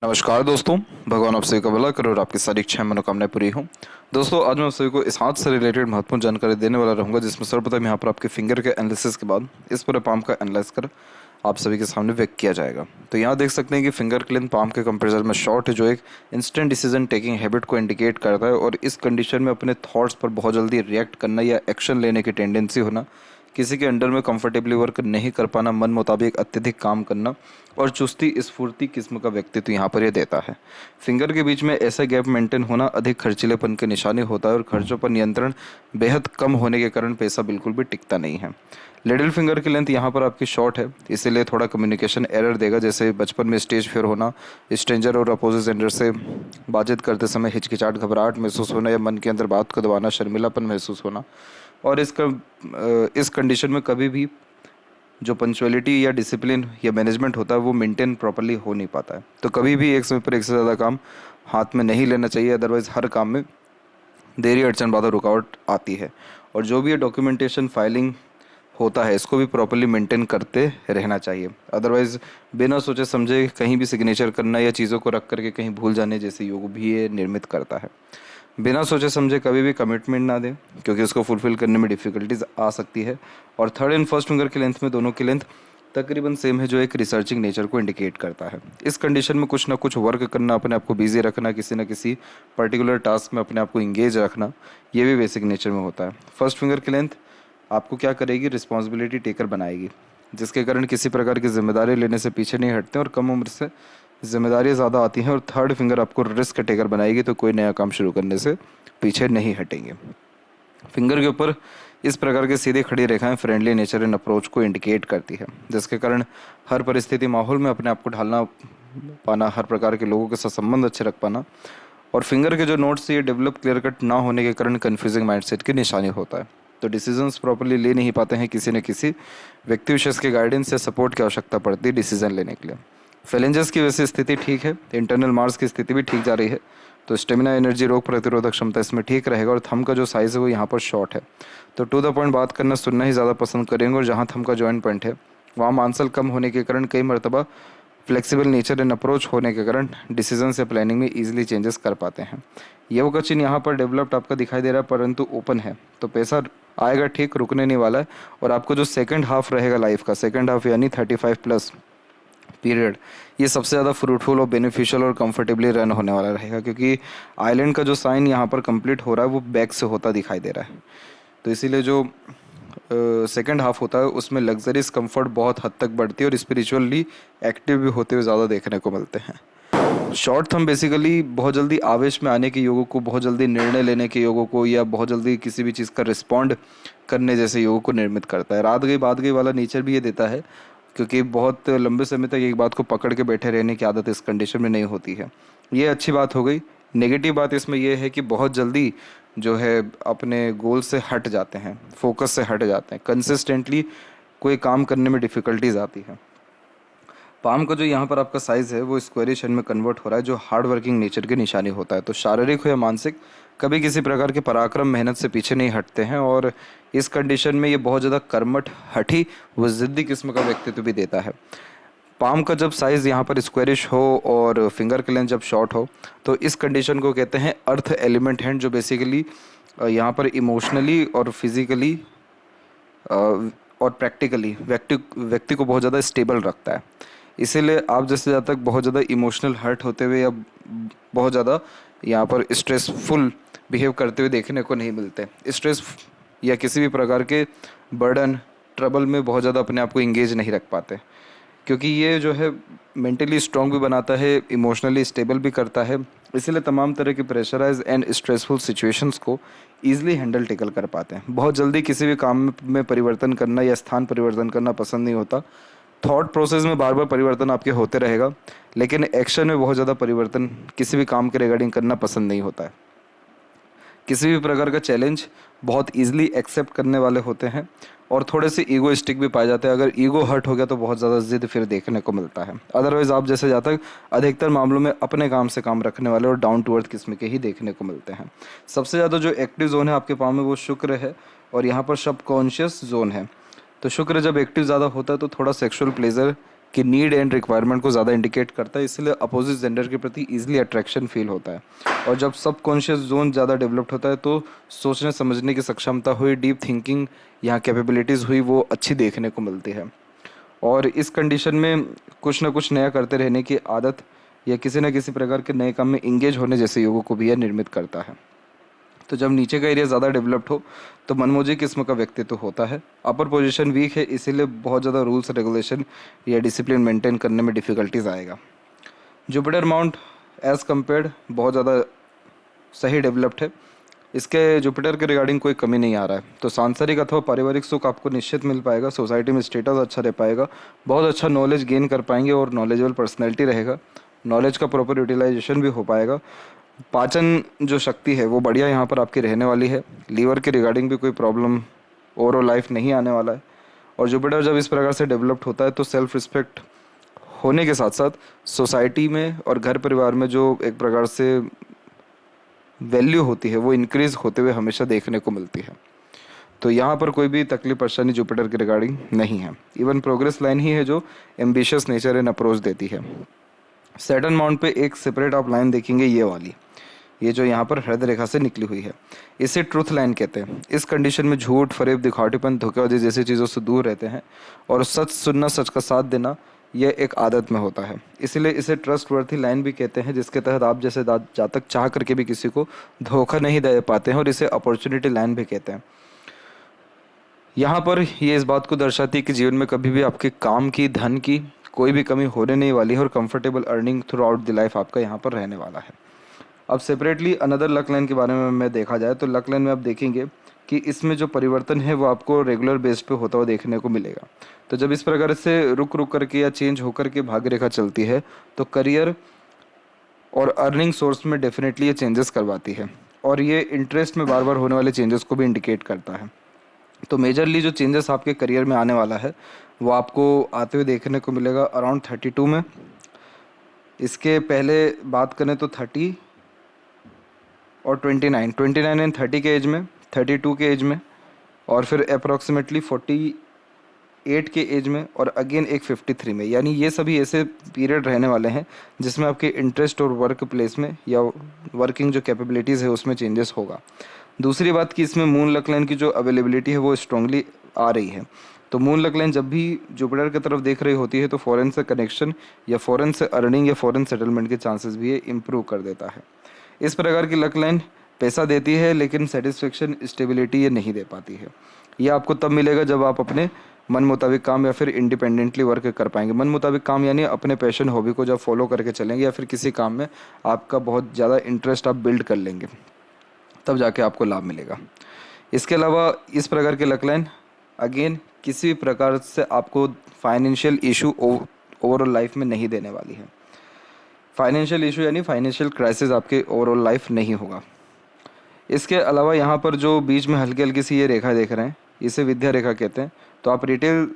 नमस्कार दोस्तों। भगवान आप सभी का भला करे और आपकी सारी इच्छाएं मनोकामनाएं पूरी हों। दोस्तों, आज मैं आप सभी को इस हाथ से रिलेटेड महत्वपूर्ण जानकारी देने वाला रहूंगा, जिसमें सर्वप्रथम यहाँ पर आपके फिंगर के एनालिसिस के बाद इस पूरे पाम का एनालाइज कर आप सभी के सामने व्यक्त किया जाएगा। तो यहाँ देख सकते हैं कि फिंगर क्लिन पाम के कंपेरिजन में शॉर्ट है, जो एक इंस्टेंट डिसीजन टेकिंग हैबिट को इंडिकेट करता है। और इस कंडीशन में अपने थॉट्स पर बहुत जल्दी रिएक्ट करना या एक्शन लेने की टेंडेंसी होना, किसी के अंडर में कंफर्टेबली वर्क नहीं कर पाना, मन मुताबिक अत्यधिक काम करना और चुस्ती स्फूर्ति किस्म का व्यक्तित्व यहाँ पर यह देता है। फिंगर के बीच में ऐसा गैप मेंटेन होना अधिक खर्चीलेपन के निशानी होता है और खर्चों पर नियंत्रण बेहद कम होने के कारण पैसा बिल्कुल भी टिकता नहीं है। लिटिल फिंगर की लेंथ यहाँ पर आपकी शॉर्ट है, इसीलिए थोड़ा कम्युनिकेशन एरर देगा, जैसे बचपन में स्टेज फेयर होना, स्ट्रेंजर और अपोजिट जेंडर से बातचीत करते समय हिचकिचाहट, घबराहट महसूस होना या मन के अंदर बात को दबाना, शर्मिलापन महसूस होना। और इस कंडीशन में कभी भी जो पंक्चुअलिटी या डिसिप्लिन या मैनेजमेंट होता है वो मेंटेन प्रॉपर्ली हो नहीं पाता है। तो कभी भी एक समय पर एक से ज़्यादा काम हाथ में नहीं लेना चाहिए, अदरवाइज़ हर काम में देरी, अड़चन, बाधा, रुकावट आती है। और जो भी ये डॉक्यूमेंटेशन फाइलिंग होता है, इसको भी प्रॉपर्ली मेंटेन करते रहना चाहिए, अदरवाइज़ बिना सोचे समझे कहीं भी सिग्नेचर करना या चीज़ों को रख करके कहीं भूल जाने जैसे योग भी ये निर्मित करता है। बिना सोचे समझे कभी भी कमिटमेंट ना दें, क्योंकि उसको फुलफिल करने में डिफ़िकल्टीज आ सकती है। और थर्ड एंड फर्स्ट फिंगर की लेंथ में दोनों की लेंथ तकरीबन सेम है, जो एक रिसर्चिंग नेचर को इंडिकेट करता है। इस कंडीशन में कुछ ना कुछ वर्क करना, अपने आप को बिजी रखना, किसी न किसी पर्टिकुलर टास्क में अपने आप को इंगेज रखना, ये भी बेसिक नेचर में होता है। फर्स्ट फिंगर की लेंथ आपको क्या करेगी, रिस्पॉन्सिबिलिटी टेकर बनाएगी, जिसके कारण किसी प्रकार की जिम्मेदारी लेने से पीछे नहीं हटते और कम उम्र से जिम्मेदारियाँ ज़्यादा आती हैं। और थर्ड फिंगर आपको रिस्क टेकर बनाएगी, तो कोई नया काम शुरू करने से पीछे नहीं हटेंगे। फिंगर के ऊपर इस प्रकार की सीधी खड़ी रेखाएं फ्रेंडली नेचर एंड अप्रोच को इंडिकेट करती है, जिसके कारण हर परिस्थिति माहौल में अपने आप को ढालना पाना, हर प्रकार के लोगों के साथ संबंध अच्छे रख पाना। और फिंगर के जो नोट्स ये डेवलप क्लियर कट ना होने के कारण कन्फ्यूजिंग माइंडसेट की निशानी होता है। तो डिसीजंस प्रॉपर्ली ले नहीं पाते हैं, किसी न किसी व्यक्ति विशेष के गाइडेंस या सपोर्ट की आवश्यकता पड़ती है डिसीजन लेने के लिए। फेलेंजेस की वैसे स्थिति ठीक है, इंटरनल मार्स की स्थिति भी ठीक जा रही है, तो स्टेमिना, एनर्जी, रोग प्रतिरोधक क्षमता इसमें ठीक रहेगा। और थंब का जो साइज़ है वो यहाँ पर शॉर्ट है, तो टू द पॉइंट बात करना, सुनना ही ज़्यादा पसंद करेंगे। और जहाँ थंब का जॉइंट पॉइंट है वहाँ मांसल कम होने के कारण कई मरतबा फ्लेक्सिबल नेचर एंड अप्रोच होने के कारण डिसीजन से प्लानिंग में ईजिली चेंजेस कर पाते हैं। ये का चिन्ह यहाँ पर डेवलप्ड आपका दिखाई दे रहा है, परंतु ओपन है, तो पैसा आएगा ठीक, रुकने नहीं वाला है। और आपको जो सेकंड हाफ रहेगा लाइफ का, सेकंड हाफ यानी 35+ पीरियड, ये सबसे ज़्यादा फ्रूटफुल और बेनिफिशियल और कंफर्टेबली रन होने वाला रहेगा, क्योंकि आइलैंड का जो साइन यहाँ पर कंप्लीट हो रहा है वो बैक से होता दिखाई दे रहा है। तो इसीलिए जो सेकंड हाफ होता है उसमें लग्जरीज कंफर्ट बहुत हद तक बढ़ती है और स्पिरिचुअली एक्टिव भी होते हुए ज़्यादा देखने को मिलते हैं। शॉर्ट थंब बेसिकली बहुत जल्दी आवेश में आने के योगों को, बहुत जल्दी निर्णय लेने के योगों को, या बहुत जल्दी किसी भी चीज़ का रिस्पॉन्ड करने जैसे योगों को निर्मित करता है। रात गई बात गई वाला नेचर भी ये देता है, क्योंकि बहुत लंबे समय तक एक बात को पकड़ के बैठे रहने की आदत इस कंडीशन में नहीं होती है। ये अच्छी बात हो गई। नेगेटिव बात इसमें यह है कि बहुत जल्दी जो है अपने गोल से हट जाते हैं, फोकस से हट जाते हैं, कंसिस्टेंटली कोई काम करने में डिफ़िकल्टीज आती है। पाम का जो यहाँ पर आपका साइज़ है वो स्क्वायरिश में कन्वर्ट हो रहा है, जो हार्ड वर्किंग नेचर की निशानी होता है। तो शारीरिक हो या मानसिक, कभी किसी प्रकार के पराक्रम मेहनत से पीछे नहीं हटते हैं। और इस कंडीशन में ये बहुत ज़्यादा कर्मठ, हठी व ज़िद्दी किस्म का व्यक्तित्व भी देता है। पाम का जब साइज़ यहाँ पर स्क्वायरिश हो और फिंगर की लेंथ जब शॉर्ट हो, तो इस कंडीशन को कहते हैं अर्थ एलिमेंट हैंड, जो बेसिकली यहाँ पर इमोशनली और फिजिकली और प्रैक्टिकली व्यक्ति को बहुत ज़्यादा स्टेबल रखता है। इसीलिए आप जैसे ज़्यादा तक बहुत ज़्यादा इमोशनल हर्ट होते हुए या बहुत ज़्यादा यहाँ पर स्ट्रेसफुल बिहेव करते हुए देखने को नहीं मिलते। स्ट्रेस या किसी भी प्रकार के बर्डन, ट्रबल में बहुत ज़्यादा अपने आप को इंगेज नहीं रख पाते, क्योंकि ये जो है मेंटली स्ट्रॉन्ग भी बनाता है, इमोशनली स्टेबल भी करता है। इसीलिए तमाम तरह की प्रेशराइज एंड स्ट्रेसफुल सिचुएशंस को ईजिली हैंडल टेकल कर पाते हैं। बहुत जल्दी किसी भी काम में परिवर्तन करना या स्थान परिवर्तन करना पसंद नहीं होता। थॉट प्रोसेस में बार बार परिवर्तन आपके होते रहेगा, लेकिन एक्शन में बहुत ज़्यादा परिवर्तन किसी भी काम के रिगार्डिंग करना पसंद नहीं होता है। किसी भी प्रकार का चैलेंज बहुत ईजिली एक्सेप्ट करने वाले होते हैं और थोड़े से ईगोइस्टिक भी पाए जाते हैं। अगर ईगो हर्ट हो गया तो बहुत ज़्यादा जिद फिर देखने को मिलता है। अदरवाइज़ आप जैसे जहाँ तक अधिकतर मामलों में अपने काम से काम रखने वाले और डाउन टू अर्थ किस्म के ही देखने को मिलते हैं। सबसे ज़्यादा जो एक्टिव जोन है आपके पाँव में वो शुक्र है, और यहाँ पर सबकॉन्शियस जोन है। तो शुक्र जब एक्टिव ज़्यादा होता है तो थोड़ा सेक्सुअल प्लेजर कि नीड एंड रिक्वायरमेंट को ज़्यादा इंडिकेट करता है, इसलिए अपोजिट जेंडर के प्रति ईजिली अट्रैक्शन फील होता है। और जब सब कॉन्शियस जोन ज़्यादा डेवलप्ड होता है तो सोचने समझने की सक्षमता हुई, डीप थिंकिंग यहाँ कैपेबिलिटीज़ हुई, वो अच्छी देखने को मिलती है। और इस कंडीशन में कुछ ना कुछ नया करते रहने की आदत या किसी न किसी प्रकार के नए काम में इंगेज होने जैसे योगों को भी यह निर्मित करता है। तो जब नीचे का एरिया ज़्यादा डेवलप्ड हो तो मनमोजी किस्म का व्यक्तित्व होता है। अपर पोजीशन वीक है, इसीलिए बहुत ज़्यादा रूल्स रेगुलेशन या डिसिप्लिन मेंटेन करने में डिफ़िकल्टीज आएगा। जुपिटर माउंट एज़ कम्पेयर्ड बहुत ज़्यादा सही डेवलप्ड है, इसके जुपिटर के रिगार्डिंग कोई कमी नहीं आ रहा है। तो सांसारिक अथवा पारिवारिक सुख आपको निश्चित मिल पाएगा, सोसाइटी में स्टेटस अच्छा रह पाएगा, बहुत अच्छा नॉलेज गेन कर पाएंगे और नॉलेजेबल पर्सनैलिटी रहेगा, नॉलेज का प्रॉपर यूटिलाइजेशन भी हो पाएगा। पाचन जो शक्ति है वो बढ़िया यहाँ पर आपकी रहने वाली है। लीवर के रिगार्डिंग भी कोई प्रॉब्लम ओवरऑल लाइफ नहीं आने वाला है। और जुपिटर जब इस प्रकार से डेवलप्ड होता है तो सेल्फ रिस्पेक्ट होने के साथ साथ सोसाइटी में और घर परिवार में जो एक प्रकार से वैल्यू होती है वो इंक्रीज होते हुए हमेशा देखने को मिलती है। तो यहाँ पर कोई भी तकलीफ परेशानी जुपिटर के रिगार्डिंग नहीं है। इवन प्रोग्रेस लाइन ही है जो एम्बिशियस नेचर एंड अप्रोच देती है। सैटर्न माउंट पे एक सेपरेट आप लाइन देखेंगे, ये वाली, ये जो यहाँ पर हृदय रेखा से निकली हुई है, इसे ट्रूथ लाइन कहते हैं। इस कंडीशन में झूठ, फरेब, दिखावटीपन, धोखेबाजी जैसी चीज़ों से दूर रहते हैं और सच सुनना, सच का साथ देना यह एक आदत में होता है। इसीलिए इसे ट्रस्ट वर्थी लाइन भी कहते हैं, जिसके तहत आप जैसे जातक चाह करके भी किसी को धोखा नहीं दे पाते हैं, और इसे अपॉर्चुनिटी लाइन भी कहते हैं। यहाँ पर ये इस बात को दर्शाती है कि जीवन में कभी भी आपके काम की, धन की कोई भी कमी होने नहीं वाली है और comfortable earning through out the life आपका यहाँ पर रहने वाला है। अब सेपरेटली अनदर लक लाइन के बारे में देखा जाए तो लक लाइन में आप देखेंगे कि इसमें जो परिवर्तन है वो आपको रेगुलर बेस पे होता हुआ देखने को मिलेगा। तो जब इस प्रकार से रुक रुक करके या चेंज होकर के भाग्य रेखा चलती है तो करियर और अर्निंग सोर्स में डेफिनेटली ये चेंजेस करवाती है, और ये इंटरेस्ट में बार बार होने वाले चेंजेस को भी इंडिकेट करता है। तो मेजरली जो चेंजेस आपके करियर में आने वाला है वो आपको आते हुए देखने को मिलेगा अराउंड 32 में। इसके पहले बात करें तो 30 और 29 एंड 30 के एज में, 32 के एज में, और फिर अप्रॉक्सीमेटली 48 के एज में, और अगेन एक 53 में। यानी ये सभी ऐसे पीरियड रहने वाले हैं जिसमें आपके इंटरेस्ट और वर्क प्लेस में या वर्किंग जो कैपेबिलिटीज़ है उसमें चेंजेस होगा। दूसरी बात कि इसमें मून लक लाइन की जो अवेलेबिलिटी है वो स्ट्रांगली आ रही है। तो मून लक लाइन जब भी जुपिटर की तरफ देख रही होती है तो फॉरेन से कनेक्शन या फॉरेन से अर्निंग या फॉरेन सेटलमेंट के चांसेस भी ये इम्प्रूव कर देता है। इस प्रकार की लक लाइन पैसा देती है लेकिन सेटिस्फेक्शन, स्टेबिलिटी ये नहीं दे पाती है। यह आपको तब मिलेगा जब आप अपने मन मुताबिक काम या फिर इंडिपेंडेंटली वर्क कर पाएंगे। मन मुताबिक काम यानी अपने पैशन, हॉबी को जब फॉलो करके चलेंगे या फिर किसी काम में आपका बहुत ज़्यादा इंटरेस्ट आप बिल्ड कर लेंगे, तब जाके आपको लाभ मिलेगा। इसके अलावा इस प्रकार के लक लाइन अगेन किसी भी प्रकार से आपको फाइनेंशियल इशू ओवरऑल लाइफ में नहीं देने वाली है। फाइनेंशियल इशू यानी फाइनेंशियल क्राइसिस आपके ओवरऑल लाइफ नहीं होगा। इसके अलावा यहाँ पर जो बीच में हल्की हल्की सी ये रेखा देख रहे हैं, इसे विद्या रेखा कहते हैं। तो आप रिटेल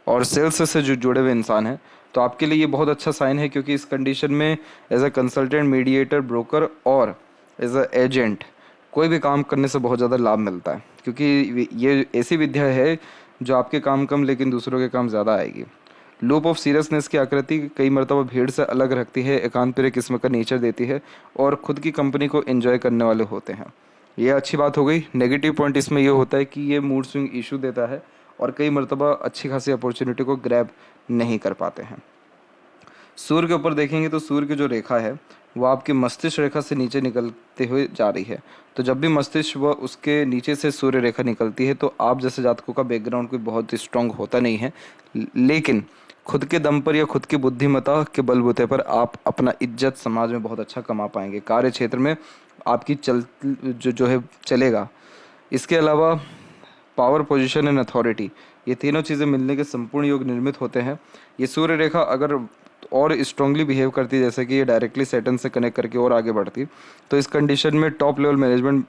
और सेल्स से जो जुड़े हुए इंसान हैं तो आपके लिए ये बहुत अच्छा साइन है, क्योंकि इस कंडीशन में as a consultant, mediator, broker और एज अ एजेंट कोई भी काम करने से बहुत ज़्यादा लाभ मिलता है, क्योंकि ये ऐसी विद्या है जो आपके काम कम लेकिन दूसरों के काम ज़्यादा आएगी। लूप ऑफ सीरियसनेस की आकृति कई मरतबा भीड़ से अलग रखती है, एकांत प्रिय किस्म का नेचर देती है और खुद की कंपनी को एंजॉय करने वाले होते हैं। ये अच्छी बात हो गई। नेगेटिव पॉइंट इसमें ये होता है कि ये मूड स्विंग इशू देता है और कई मरतबा अच्छी खासी अपॉर्चुनिटी को ग्रैब नहीं कर पाते हैं। सूर्य के ऊपर देखेंगे तो सूर्य की जो रेखा है वो आपकी मस्तिष्क रेखा से नीचे निकलते हुए जा रही है। तो जब भी मस्तिष्क व उसके नीचे से सूर्य रेखा निकलती है तो आप जैसे जातकों का बैकग्राउंड कोई बहुत स्ट्रांग होता नहीं है, लेकिन खुद के दम पर या खुद की बुद्धिमत्ता के बलबूते पर आप अपना इज्जत समाज में बहुत अच्छा कमा पाएंगे। कार्य क्षेत्र में आपकी जो है चलेगा। इसके अलावा पावर, पोजीशन एंड अथॉरिटी, ये तीनों चीज़ें मिलने के संपूर्ण योग निर्मित होते हैं। ये सूर्य रेखा अगर और स्ट्रांगली बिहेव करती, जैसे कि ये डायरेक्टली सैटर्न से कनेक्ट करके और आगे बढ़ती, तो इस कंडीशन में टॉप लेवल मैनेजमेंट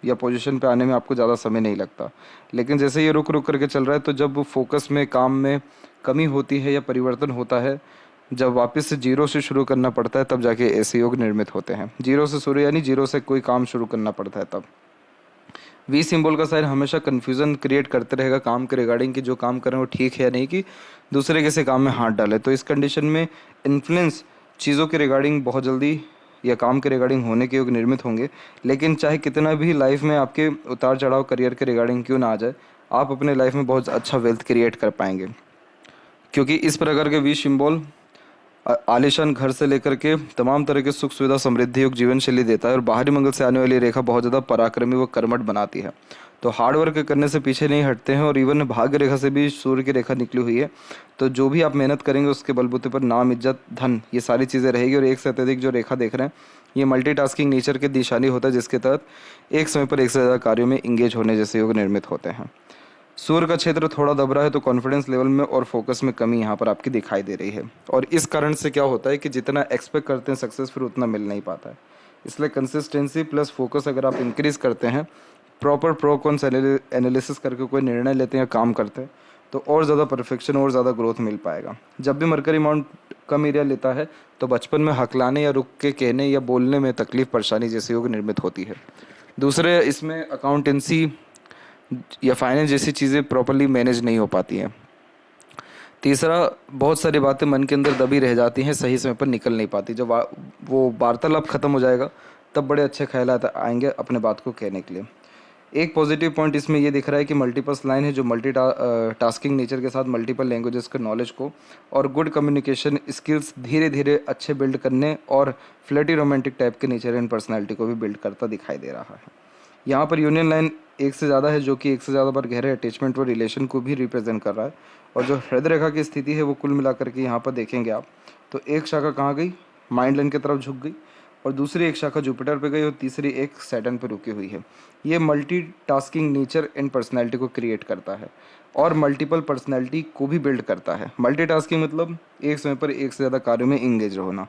या पोजीशन पे आने में आपको ज़्यादा समय नहीं लगता। लेकिन जैसे ये रुक रुक करके चल रहा है तो जब फोकस में, काम में कमी होती है या परिवर्तन होता है, जब वापस से जीरो से शुरू करना पड़ता है, तब जाके ऐसे योग निर्मित होते हैं। जीरो से शुरू यानी जीरो से कोई काम शुरू करना पड़ता है तब। वी सिंबल का साइन हमेशा कन्फ्यूज़न क्रिएट करते रहेगा काम के रिगार्डिंग कि जो काम करें वो ठीक है या नहीं, कि दूसरे किसी काम में हाथ डाले। तो इस कंडीशन में इन्फ्लुएंस चीज़ों के रिगार्डिंग बहुत जल्दी या काम के रिगार्डिंग होने के योग निर्मित होंगे। लेकिन चाहे कितना भी लाइफ में आपके उतार चढ़ाव करियर के रिगार्डिंग क्यों ना आ जाए, आप अपने लाइफ में बहुत अच्छा वेल्थ क्रिएट कर पाएंगे, क्योंकि इस प्रकार के वी सिंबल आलीशान घर से लेकर के तमाम तरह के सुख सुविधा समृद्धि युक्त जीवन शैली देता है। और बाहरी मंगल से आने वाली रेखा बहुत ज़्यादा पराक्रमी व कर्मठ बनाती है। तो हार्ड वर्क करने से पीछे नहीं हटते हैं। और इवन भाग्य रेखा से भी सूर्य की रेखा निकली हुई है। तो जो भी आप मेहनत करेंगे उसके बलबूते पर नाम, इज्जत, धन, ये सारी चीज़ें रहेगी। और एक से अत्यधिक जो रेखा देख रहे हैं, ये मल्टीटास्किंग नेचर के निशानी होता है, जिसके तहत एक समय पर एक से ज़्यादा कार्यों में इंगेज होने जैसे योग निर्मित होते हैं। सूर्य का क्षेत्र थोड़ा दब रहा है, तो कॉन्फिडेंस लेवल में और फोकस में कमी यहाँ पर आपकी दिखाई दे रही है। और इस कारण से क्या होता है कि जितना एक्सपेक्ट करते हैं सक्सेस, फिर उतना मिल नहीं पाता है। इसलिए कंसिस्टेंसी प्लस फोकस अगर आप इंक्रीज करते हैं, प्रॉपर प्रो कॉन्स एनालिसिस करके कोई निर्णय लेते हैं या काम करते हैं, तो और ज़्यादा परफेक्शन और ज़्यादा ग्रोथ मिल पाएगा। जब भी मरकरी माउंट कम एरिया लेता है, तो बचपन में हकलाने या रुक के कहने या बोलने में तकलीफ परेशानी जैसी योग निर्मित होती है। दूसरे, इसमें अकाउंटेंसी या फाइनेंस जैसी चीज़ें प्रॉपरली मैनेज नहीं हो पाती हैं। तीसरा, बहुत सारी बातें मन के अंदर दबी रह जाती हैं, सही समय पर निकल नहीं पाती। जब वो वार्तालाप खत्म हो जाएगा, तब बड़े अच्छे ख्यालात आएंगे अपने बात को कहने के लिए। एक पॉजिटिव पॉइंट इसमें ये दिख रहा है कि मल्टीपल्स लाइन है, जो टास्किंग नेचर के साथ मल्टीपल लैंग्वेजेस के नॉलेज को और गुड कम्युनिकेशन स्किल्स धीरे धीरे अच्छे बिल्ड करने और फ्लर्टी रोमांटिक टाइप के नेचर एंड पर्सनैलिटी को भी बिल्ड करता दिखाई दे रहा है। यहाँ पर यूनियन लाइन एक से ज़्यादा है, जो कि एक से ज़्यादा बार गहरे अटैचमेंट और रिलेशन को भी रिप्रेजेंट कर रहा है। और जो हृदय रेखा की स्थिति है, वो कुल मिलाकर के यहाँ पर देखेंगे आप, तो एक शाखा कहाँ गई, माइंड लाइन की तरफ झुक गई, और दूसरी एक शाखा जुपिटर पे गई, और तीसरी एक सैटर्न पे रुकी हुई है। ये मल्टीटास्किंग नेचर एंड पर्सनैलिटी को क्रिएट करता है और मल्टीपल पर्सनैलिटी को भी बिल्ड करता है। मल्टीटास्किंग मतलब एक समय पर एक से ज़्यादा कार्यों में इंगेज होना।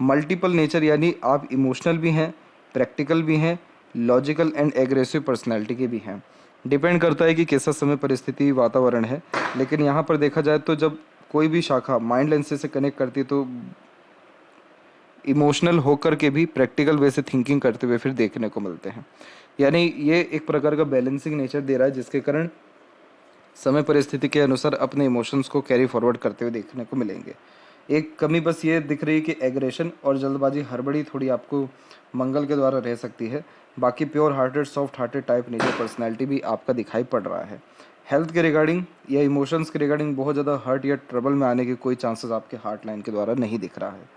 मल्टीपल नेचर यानी आप इमोशनल भी हैं, प्रैक्टिकल भी हैं, लॉजिकल एंड एग्रेसिव पर्सनैलिटी के भी हैं। डिपेंड करता है कि कैसा समय, परिस्थिति, वातावरण है। लेकिन यहाँ पर देखा जाए तो जब कोई भी शाखा माइंड लाइन से कनेक्ट करती है, तो इमोशनल होकर के भी प्रैक्टिकल वे से थिंकिंग करते हुए फिर देखने को मिलते हैं। यानी ये एक प्रकार का बैलेंसिंग नेचर दे रहा है, जिसके कारण समय परिस्थिति के अनुसार अपने इमोशंस को कैरी फॉरवर्ड करते हुए देखने को मिलेंगे। एक कमी बस ये दिख रही है कि एग्रेशन और जल्दबाजी, हड़बड़ी थोड़ी आपको मंगल के द्वारा रह सकती है। बाकी pure hearted, soft hearted type nature personality भी आपका दिखाई पड़ रहा है। हेल्थ के रिगार्डिंग या इमोशंस के रिगार्डिंग बहुत ज़्यादा हर्ट या ट्रबल में आने के कोई चांसेस आपके हार्ट लाइन के द्वारा नहीं दिख रहा है।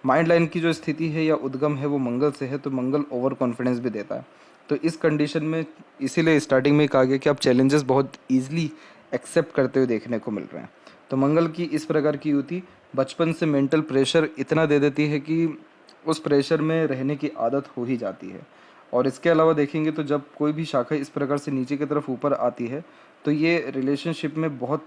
माइंड लाइन की जो स्थिति है या उद्गम है, वो मंगल से है, तो मंगल ओवर कॉन्फिडेंस भी देता है। तो इस कंडीशन में इसीलिए स्टार्टिंग में कहा गया कि आप चैलेंजेस बहुत ईजिली एक्सेप्ट करते हुए देखने को मिल रहे हैं। तो मंगल की इस प्रकार की युति बचपन से मेंटल प्रेशर इतना दे देती है कि उस प्रेशर में रहने की आदत हो ही जाती है। और इसके अलावा देखेंगे तो जब कोई भी शाखा इस प्रकार से नीचे की तरफ ऊपर आती है, तो ये रिलेशनशिप में बहुत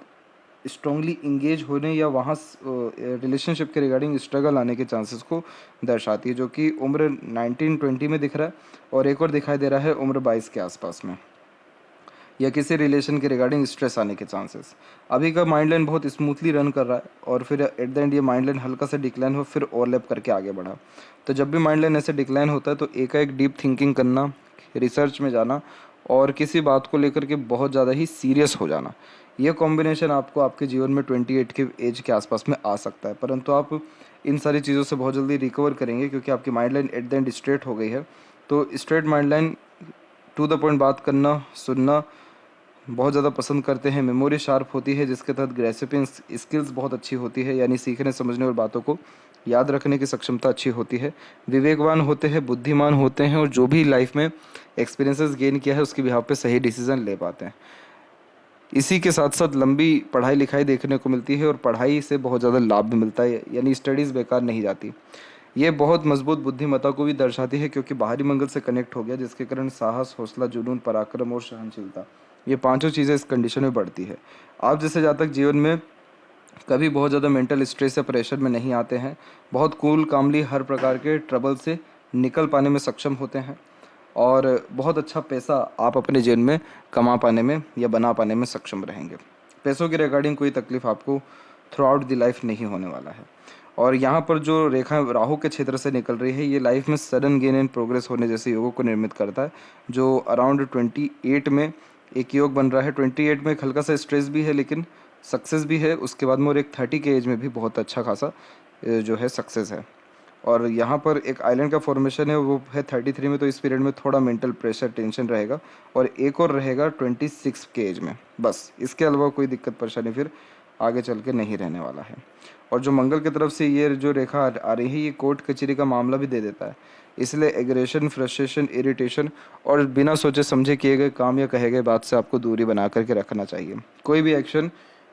स्ट्रांगली इंगेज होने या वहाँ रिलेशनशिप के रिगार्डिंग स्ट्रगल आने के चांसेस को दर्शाती है, जो कि उम्र 19-20 में दिख रहा है। और एक और दिखाई दे रहा है उम्र 22 के आसपास में, या किसी रिलेशन के रिगार्डिंग स्ट्रेस आने के चांसेस। अभी का माइंड लाइन बहुत स्मूथली रन कर रहा है, और फिर एट द एंड ये माइंड लाइन हल्का सा डिक्लाइन हो, फिर ओवरलैप करके आगे बढ़ा। तो जब भी माइंड लाइन ऐसे डिक्लाइन होता है, तो एकाएक डीप थिंकिंग करना, रिसर्च में जाना और किसी बात को लेकर के बहुत ज़्यादा ही सीरियस हो जाना, ये कॉम्बिनेशन आपको आपके जीवन में 28 के एज के आसपास में आ सकता है। परंतु आप इन सारी चीज़ों से बहुत जल्दी रिकवर करेंगे, क्योंकि आपकी mind line at the end straight हो गई है। तो straight mind line to the point बात करना, सुनना बहुत ज़्यादा पसंद करते हैं। मेमोरी शार्प होती है, जिसके तहत ग्रेसिपिंग स्किल्स बहुत अच्छी होती है, यानी सीखने, समझने और बातों को याद रखने की सक्षमता अच्छी होती है। विवेकवान होते हैं, बुद्धिमान होते हैं, और जो भी लाइफ में एक्सपीरियंसेस गेन किया है उसकी बिहाफ पे सही डिसीजन ले पाते हैं। इसी के साथ साथ लंबी पढ़ाई लिखाई देखने को मिलती है, और पढ़ाई से बहुत ज़्यादा लाभ भी मिलता है, यानी स्टडीज़ बेकार नहीं जाती। ये बहुत मजबूत बुद्धिमत्ता को भी दर्शाती है, क्योंकि बाहरी मंगल से कनेक्ट हो गया, जिसके कारण साहस, हौसला, जुनून, पराक्रम और सहनशीलता, ये पांचों चीज़ें इस कंडीशन में बढ़ती है। आप जैसे जातक जीवन में कभी बहुत ज़्यादा मेंटल स्ट्रेस या प्रेशर में नहीं आते हैं, बहुत कूल कामली हर प्रकार के ट्रबल से निकल पाने में सक्षम होते हैं, और बहुत अच्छा पैसा आप अपने जीवन में कमा पाने में या बना पाने में सक्षम रहेंगे। पैसों के रिगार्डिंग कोई तकलीफ आपको थ्रू आउट द लाइफ नहीं होने वाला है। और यहाँ पर जो रेखा राहु के क्षेत्र से निकल रही है, ये लाइफ में सडन गेन एंड प्रोग्रेस होने जैसे योगों को निर्मित करता है, जो अराउंड 28 में एक योग बन रहा है। 28 में एक हल्का सा स्ट्रेस भी है लेकिन सक्सेस भी है। उसके बाद में और एक 30 के एज में भी बहुत अच्छा खासा जो है सक्सेस है। और यहाँ पर एक आइलैंड का फॉर्मेशन है, वो है 33 में, तो इस पीरियड में थोड़ा मेंटल प्रेशर टेंशन रहेगा। और एक और रहेगा 26 के एज में, बस इसके अलावा कोई दिक्कत परेशानी फिर आगे चल के नहीं रहने वाला है। और जो मंगल की तरफ से ये जो रेखा आ रही है, ये कोर्ट कचहरी का मामला भी दे देता है। इसलिए एग्रेशन, फ्रस्ट्रेशन, इरिटेशन और बिना सोचे समझे किए गए काम या कहे गए बात से आपको दूरी बना करके रखना चाहिए। कोई भी action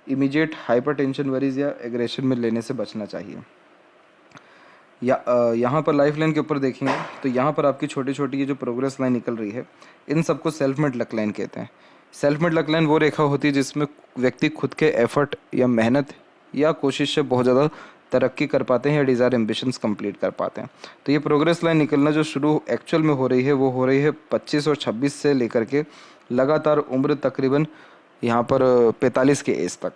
immediate hyper tension, worries या एग्रेशन में लेने से बचना चाहिए। यहाँ पर लाइफ लाइन के ऊपर देखेंगे तो यहाँ पर आपकी छोटी छोटी ये जो प्रोग्रेस लाइन निकल रही है, इन सबको सेल्फ मेड लक लाइन कहते हैं। सेल्फ मेड लक लाइन वो रेखा होती है जिसमें व्यक्ति खुद के एफर्ट या मेहनत या कोशिश से बहुत ज़्यादा तरक्की कर पाते हैं या डिज़ायर एम्बिशंस कंप्लीट कर पाते हैं। तो ये प्रोग्रेस लाइन निकलना जो शुरू एक्चुअल में हो रही है, वो हो रही है 25 और 26 से लेकर के लगातार उम्र तकरीबन यहाँ पर 45 के एज तक।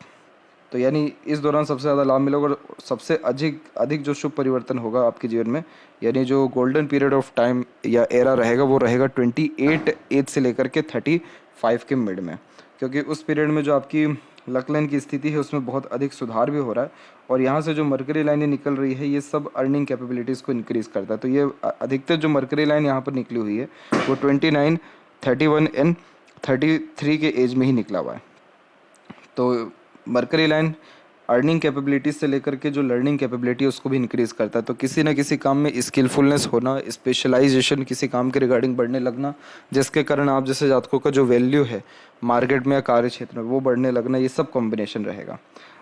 तो यानी इस दौरान सबसे ज़्यादा लाभ मिलेगा और सबसे अधिक अधिक जो शुभ परिवर्तन होगा आपके जीवन में, यानी जो गोल्डन पीरियड ऑफ टाइम या एरा रहेगा, वो रहेगा 28 एज से लेकर के 35 के मिड में। क्योंकि उस पीरियड में जो आपकी लक लाइन की स्थिति है उसमें बहुत अधिक सुधार भी हो रहा है। और यहाँ से जो मरकरी लाइनें निकल रही है, ये सब अर्निंग कैपेबिलिटीज़ को इंक्रीज़ करता है। तो ये अधिकतर जो मरकरी लाइन यहाँ पर निकली हुई है वो 29, 31 एंड 33 के एज में ही निकला हुआ है। तो मरकरी लाइन अर्निंग कैपेबिलिटीज से लेकर के जो लर्निंग कैपेबिलिटी है उसको भी इंक्रीज़ करता है। तो किसी ना किसी काम में स्किलफुलनेस होना, स्पेशलाइजेशन किसी काम के रिगार्डिंग बढ़ने लगना, जिसके कारण आप जैसे जातकों का जो वैल्यू है मार्केट में या कार्य क्षेत्र में वो बढ़ने लगना, ये सब कॉम्बिनेशन रहेगा।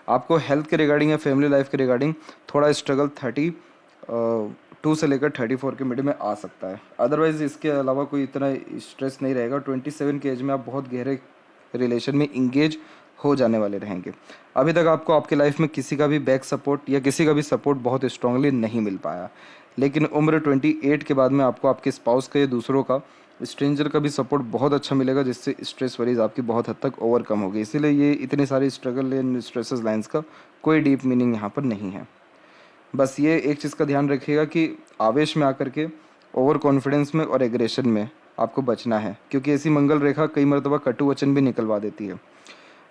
आपको हेल्थ के रिगार्डिंग या फैमिली लाइफ के रिगार्डिंग थोड़ा स्ट्रगल 32 से लेकर 34 के मिड में आ सकता है। अदरवाइज इसके अलावा कोई इतना स्ट्रेस नहीं रहेगा। 27 के एज में आप बहुत गहरे रिलेशन में इंगेज हो जाने वाले रहेंगे। अभी तक आपको आपके लाइफ में किसी का भी बैक सपोर्ट या किसी का भी सपोर्ट बहुत स्ट्रांगली नहीं मिल पाया, लेकिन उम्र 28 के बाद में आपको आपके स्पाउस का या दूसरों का, स्ट्रेंजर का भी सपोर्ट बहुत अच्छा मिलेगा, जिससे स्ट्रेस वरीज आपकी बहुत हद तक ओवरकम होगी। इसीलिए ये इतनी सारी स्ट्रगल एंड स्ट्रेसेस लाइन्स का कोई डीप मीनिंग यहाँ पर नहीं है। बस ये एक चीज़ का ध्यान रखिएगा कि आवेश में आकर के ओवर कॉन्फिडेंस में और एग्रेशन में आपको बचना है, क्योंकि ऐसी मंगल रेखा कई मरतबा कटु वचन भी निकलवा देती है।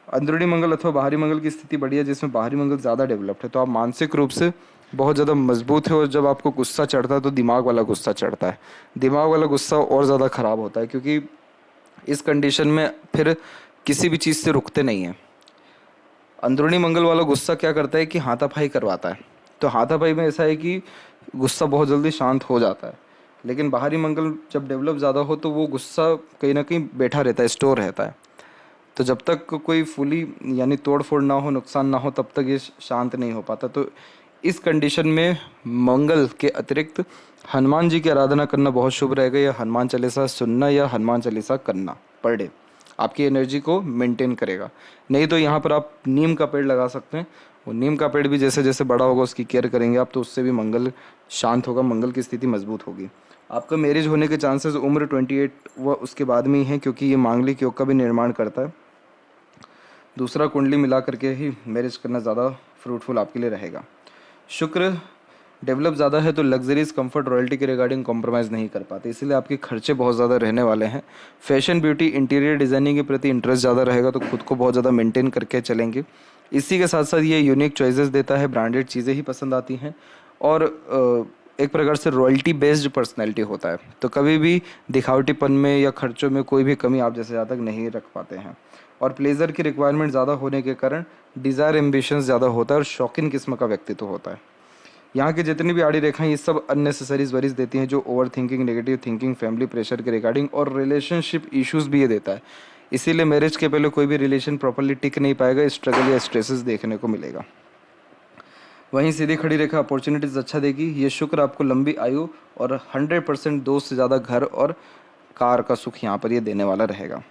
अंदरूनी मंगल अथवा बाहरी मंगल की स्थिति बढ़िया, जिसमें बाहरी मंगल ज़्यादा डेवलप्ड है, तो आप मानसिक रूप से बहुत ज़्यादा मजबूत है। और जब आपको गुस्सा चढ़ता है तो दिमाग वाला गुस्सा चढ़ता है। दिमाग वाला गुस्सा और ज़्यादा ख़राब होता है, क्योंकि इस कंडीशन में फिर किसी भी चीज़ से रुकते नहीं हैं। अंदरूनी मंगल वाला गुस्सा क्या करता है कि हाथापाई करवाता है। तो हाथापाई में ऐसा है कि गुस्सा बहुत जल्दी शांत हो जाता है, लेकिन बाहरी मंगल जब डेवलप ज़्यादा हो तो वो गुस्सा कहीं ना कहीं बैठा रहता है, स्टोर रहता है। तो जब तक कोई फुली यानी तोड़ फोड़ ना हो, नुकसान ना हो, तब तक ये शांत नहीं हो पाता। तो इस कंडीशन में मंगल के अतिरिक्त हनुमान जी की आराधना करना बहुत शुभ रहेगा, या हनुमान चालीसा सुनना या हनुमान चालीसा करना पर डे आपकी एनर्जी को मेंटेन करेगा। नहीं तो यहाँ पर आप नीम का पेड़ लगा सकते हैं। वो नीम का पेड़ भी जैसे जैसे बड़ा होगा उसकी केयर करेंगे आप, तो उससे भी मंगल शांत होगा, मंगल की स्थिति मजबूत होगी। आपका मैरिज होने के चांसेस उम्र 28 व उसके बाद में ही हैं, क्योंकि ये मांगलिक योग का भी निर्माण करता है। दूसरा कुंडली मिला करके ही मैरिज करना ज़्यादा फ्रूटफुल आपके लिए रहेगा। शुक्र डेवलप ज़्यादा है तो लग्जरीज, कंफर्ट, रॉयल्टी के रिगार्डिंग कॉम्प्रोमाइज़ नहीं कर पाते, इसलिए आपके खर्चे बहुत ज़्यादा रहने वाले हैं। फैशन, ब्यूटी, इंटीरियर डिज़ाइनिंग के प्रति इंटरेस्ट ज़्यादा रहेगा, तो खुद को बहुत ज़्यादा मेंटेन करके चलेंगे। इसी के साथ साथ ये यूनिक चॉइसेस देता है, ब्रांडेड चीज़ें ही पसंद आती हैं, और एक प्रकार से रॉयल्टी बेस्ड पर्सनैलिटी होता है। तो कभी भी दिखावटीपन में या खर्चों में कोई भी कमी आप जैसे ज़्यादा तक नहीं रख पाते हैं। और प्लेजर की रिक्वायरमेंट ज़्यादा होने के कारण डिज़ायर एम्बिशंस ज़्यादा होता है और शौकीन किस्म का व्यक्तित्व होता है। यहाँ की जितनी भी आड़ी रेखाएं ये सब अननेसेसरीज वरीज देती हैं, जो over thinking, negative thinking, family pressure के रिगार्डिंग और रिलेशनशिप इश्यूज भी ये देता है। इसीलिए मैरिज के पहले कोई भी रिलेशन प्रॉपरली टिक नहीं पाएगा, स्ट्रगल या स्ट्रेसेस देखने को मिलेगा। वहीं सीधी खड़ी रेखा अपॉर्चुनिटीज़ अच्छा देगी। ये शुक्र आपको लंबी आयु और 100% 2 से ज़्यादा घर और कार का सुख यहाँ पर ये देने वाला रहेगा।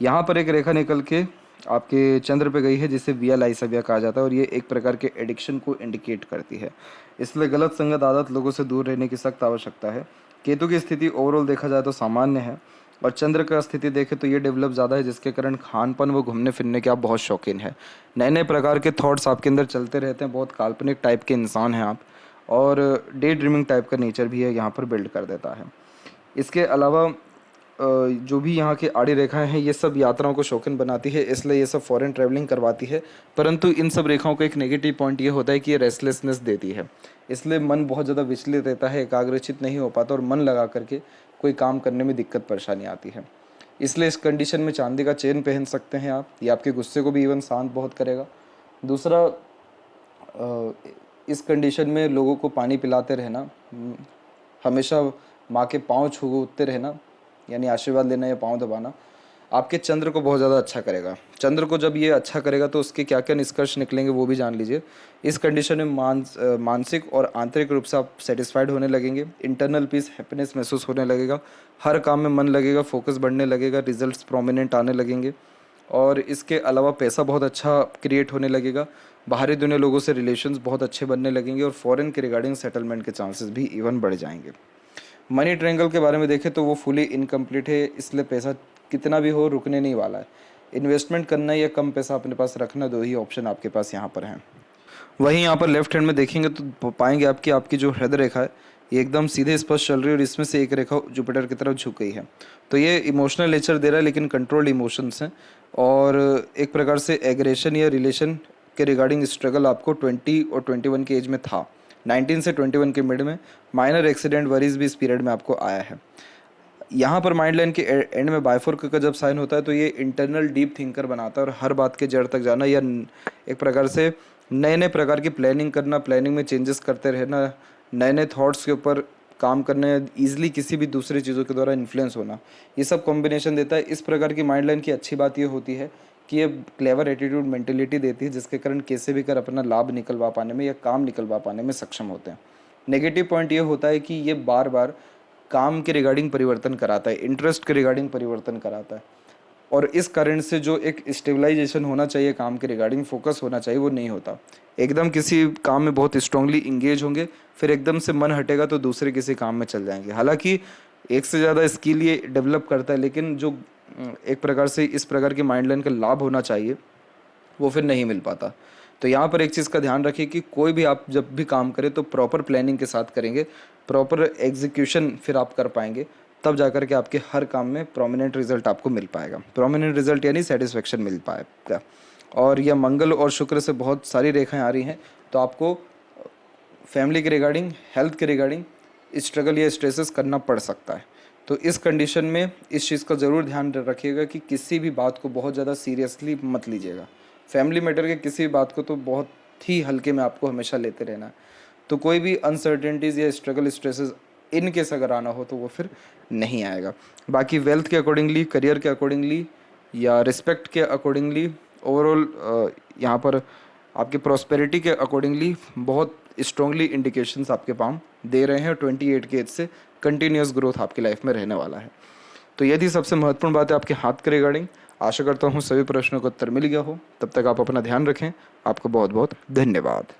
यहाँ पर एक रेखा निकल के आपके चंद्र पे गई है, जिसे विया लाइसविया कहा जाता है, और ये एक प्रकार के एडिक्शन को इंडिकेट करती है। इसलिए गलत संगत, आदत, लोगों से दूर रहने की सख्त आवश्यकता है। केतु की स्थिति ओवरऑल देखा जाए तो सामान्य है। और चंद्र का स्थिति देखें तो ये डेवलप ज़्यादा है, जिसके कारण खान पान व घूमने फिरने के आप बहुत शौकीन हैं। नए नए प्रकार के थॉट्स आपके अंदर चलते रहते हैं, बहुत काल्पनिक टाइप के इंसान हैं आप, और डे ड्रीमिंग टाइप का नेचर भी है यहाँ पर बिल्ड कर देता है। इसके अलावा जो भी यहाँ की आड़ी रेखाएं हैं ये सब यात्राओं को शौकीन बनाती है, इसलिए ये सब फॉरेन ट्रैवलिंग करवाती है। परंतु इन सब रेखाओं का एक नेगेटिव पॉइंट ये होता है कि ये रेस्टलेसनेस देती है, इसलिए मन बहुत ज़्यादा विचलित रहता है, एकाग्रचित नहीं हो पाता और मन लगा करके कोई काम करने में दिक्कत परेशानी आती है। इसलिए इस कंडीशन में चांदी का चेन पहन सकते हैं आप, ये आपके गुस्से को भी इवन शांत बहुत करेगा। दूसरा, इस कंडीशन में लोगों को पानी पिलाते रहना, हमेशा माँ के पाँव छूते रहना, यानी आशीर्वाद लेना या पाँव दबाना, आपके चंद्र को बहुत ज़्यादा अच्छा करेगा। चंद्र को जब ये अच्छा करेगा तो उसके क्या क्या निष्कर्ष निकलेंगे वो भी जान लीजिए। इस कंडीशन में मानसिक और आंतरिक रूप से आप सेटिस्फाइड होने लगेंगे, इंटरनल पीस हैप्पीनेस महसूस होने लगेगा, हर काम में मन लगेगा, फोकस बढ़ने लगेगा, रिजल्ट्स प्रोमिनेंट आने लगेंगे, और इसके अलावा पैसा बहुत अच्छा क्रिएट होने लगेगा, बाहरी दुनिया लोगों से रिलेशंस बहुत अच्छे बनने लगेंगे, और फॉरेन के रिगार्डिंग सेटलमेंट के चांसेस भी इवन बढ़ जाएंगे। मनी ट्रायंगल के बारे में देखें तो वो फुली इनकम्प्लीट है, इसलिए पैसा कितना भी हो रुकने नहीं वाला है। इन्वेस्टमेंट करना या कम पैसा अपने पास रखना, दो ही ऑप्शन आपके पास यहाँ पर हैं। वहीं यहाँ पर लेफ्ट हैंड में देखेंगे तो पाएंगे आपकी जो हृदय रेखा है ये एकदम सीधे स्पष्ट चल रही है, और इसमें से एक रेखा जुपिटर की तरफ झुक गई है। तो ये इमोशनल नेचर दे रहा है, लेकिन कंट्रोल्ड इमोशंस हैं, और एक प्रकार से एग्रेशन या रिलेशन के रिगार्डिंग स्ट्रगल आपको 20 और 21 की एज में था। 19 से 21 के मिड में माइनर एक्सीडेंट वरीज भी इस पीरियड में आपको आया है। यहाँ पर माइंड लाइन के एंड में बाइफोर्क का जब साइन होता है तो ये इंटरनल डीप थिंकर बनाता है, और हर बात के जड़ तक जाना, या एक प्रकार से नए नए प्रकार की प्लानिंग करना, प्लानिंग में चेंजेस करते रहना, नए नए थॉट्स के ऊपर काम करने, ईजिली किसी भी दूसरी चीज़ों के द्वारा इन्फ्लुएंस होना, ये सब कॉम्बिनेशन देता है। इस प्रकार की माइंड लाइन की अच्छी बात ये होती है कि ये क्लेवर एटीट्यूड मेंटेलिटी देती है, जिसके कारण कैसे भी कर अपना लाभ निकलवा पाने में या काम निकलवा पाने में सक्षम होते हैं। नेगेटिव पॉइंट ये होता है कि ये बार बार काम के रिगार्डिंग परिवर्तन कराता है, इंटरेस्ट के रिगार्डिंग परिवर्तन कराता है, और इस कारण से जो एक स्टेबलाइजेशन होना चाहिए, काम के रिगार्डिंग फोकस होना चाहिए, वो नहीं होता। एकदम किसी काम में बहुत स्ट्रांगली इंगेज होंगे, फिर एकदम से मन हटेगा तो दूसरे किसी काम में चल जाएंगे। हालांकि एक से ज़्यादा स्किल ये डेवलप करता है, लेकिन जो एक प्रकार से इस प्रकार की माइंड लाइन का लाभ होना चाहिए वो फिर नहीं मिल पाता। तो यहाँ पर एक चीज़ का ध्यान रखिए कि कोई भी आप जब भी काम करें तो प्रॉपर प्लानिंग के साथ करेंगे, प्रॉपर एग्जीक्यूशन फिर आप कर पाएंगे, तब जाकर के आपके हर काम में प्रोमिनेंट रिजल्ट आपको मिल पाएगा। प्रोमिनेंट रिजल्ट यानी सेटिस्फेक्शन मिल पाएगा। और यह मंगल और शुक्र से बहुत सारी रेखाएं आ रही हैं, तो आपको फैमिली के रिगार्डिंग, हेल्थ के रिगार्डिंग स्ट्रगल या स्ट्रेसेस करना पड़ सकता है। तो इस कंडीशन में इस चीज़ का ज़रूर ध्यान रखिएगा कि किसी भी बात को बहुत ज़्यादा सीरियसली मत लीजिएगा। फैमिली मैटर के किसी भी बात को तो बहुत ही हल्के में आपको हमेशा लेते रहना है। तो कोई भी अनसर्टेनिटीज़ या स्ट्रगल स्ट्रेसेस इनकेस अगर आना हो तो वो फिर नहीं आएगा। बाकी वेल्थ के अकॉर्डिंगली, करियर के अकॉर्डिंगली या रिस्पेक्ट के अकॉर्डिंगली, ओवरऑल यहाँ पर आपके प्रॉस्पेरिटी के अकॉर्डिंगली बहुत स्ट्रांगली इंडिकेशंस आपके पाम दे रहे हैं। 28 की एज से कंटिन्यूस ग्रोथ आपकी लाइफ में रहने वाला है। तो यदि सबसे महत्वपूर्ण बात है आपके हाथ के रिगार्डिंग। आशा करता हूँ सभी प्रश्नों का उत्तर मिल गया हो। तब तक आप अपना ध्यान रखें। आपका बहुत बहुत धन्यवाद।